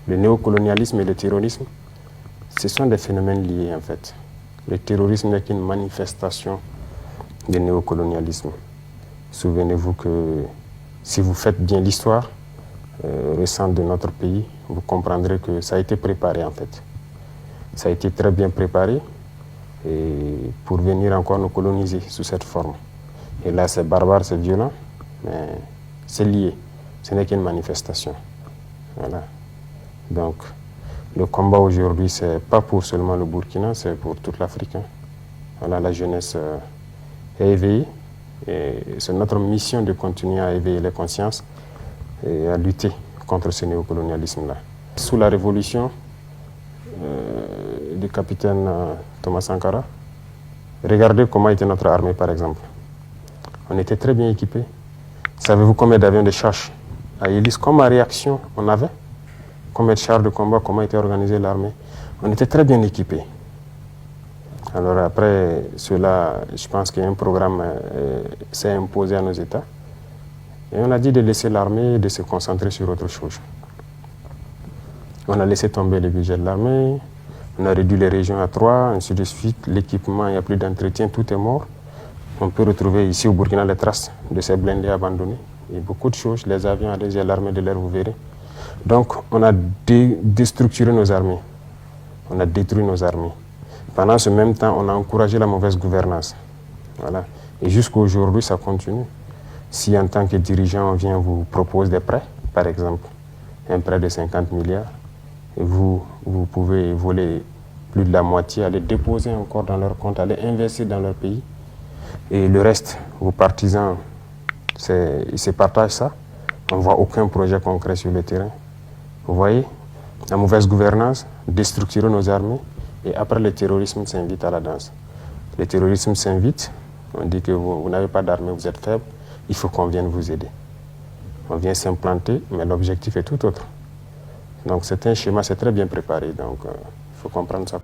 Le néocolonialisme et le terrorisme, ce sont des phénomènes liés en fait. Le terrorisme n'est qu'une manifestation du néocolonialisme. Souvenez-vous que si vous faites bien l'histoire récente de notre pays, vous comprendrez que ça a été préparé en fait. Ça a été très bien préparé et pour venir encore nous coloniser sous cette forme. Et là, c'est barbare, c'est violent, mais c'est lié. Ce n'est qu'une manifestation. Voilà. Donc, le combat aujourd'hui, ce n'est pas pour seulement le Burkina, c'est pour toute l'Afrique. Hein. Voilà, la jeunesse est éveillée. Et c'est notre mission de continuer à éveiller les consciences et à lutter contre ce néocolonialisme-là. Sous la révolution du capitaine Thomas Sankara, regardez comment était notre armée, par exemple. On était très bien équipés. Savez-vous combien d'avions de chasse à hélice, comme à réaction, on avait? Combien de chars de combat, comment était organisée l'armée? On était très bien équipés. Alors après cela, je pense qu'un programme s'est imposé à nos États. Et on a dit de laisser l'armée et de se concentrer sur autre chose. On a laissé tomber le budget de l'armée, on a réduit les régions à 3, ainsi de suite. L'équipement, il n'y a plus d'entretien, tout est mort. On peut retrouver ici au Burkina les traces de ces blindés abandonnés. Et beaucoup de choses, les avions allez-y à l'armée de l'air, vous verrez. Donc on a déstructuré nos armées, on a détruit nos armées. Pendant ce même temps, on a encouragé la mauvaise gouvernance. Voilà. Et jusqu'à aujourd'hui, ça continue. Si en tant que dirigeant, on vient vous propose des prêts, par exemple, un prêt de 50 milliards, et vous pouvez voler plus de la moitié, aller déposer encore dans leur compte, aller investir dans leur pays. Et le reste, vos partisans, ils se partagent ça. On ne voit aucun projet concret sur le terrain. Vous voyez, la mauvaise gouvernance, déstructurer nos armées, et après le terrorisme s'invite à la danse. Le terrorisme s'invite, on dit que vous n'avez pas d'armée, vous êtes faible, il faut qu'on vienne vous aider. On vient s'implanter, mais l'objectif est tout autre. Donc c'est un schéma, c'est très bien préparé, donc il faut comprendre ça.